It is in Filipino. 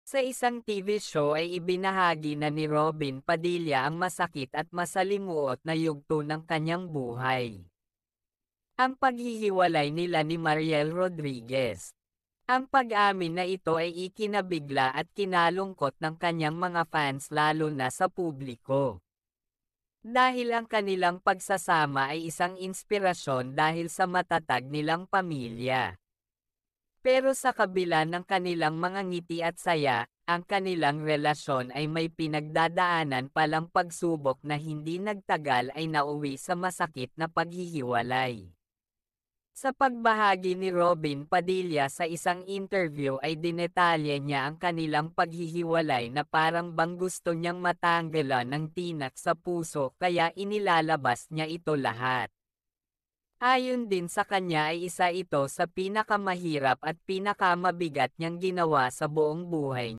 Sa isang TV show ay ibinahagi na ni Robin Padilla ang masakit at masalimuot na yugto ng kanyang buhay. Ang paghihiwalay nila ni Mariel Rodriguez. Ang pag-amin na ito ay ikinabigla at kinalungkot ng kanyang mga fans lalo na sa publiko. Dahil ang kanilang pagsasama ay isang inspirasyon dahil sa matatag nilang pamilya. Pero sa kabila ng kanilang mga ngiti at saya, ang kanilang relasyon ay may pinagdadaanan palang pagsubok na hindi nagtagal ay nauwi sa masakit na paghihiwalay. Sa pagbahagi ni Robin Padilla sa isang interview ay dinetalye niya ang kanilang paghihiwalay na parang bang gusto niyang matanggalan ng tinak sa puso kaya inilalabas niya ito lahat. Ayon din sa kanya ay isa ito sa pinakamahirap at pinakamabigat niyang ginawa sa buong buhay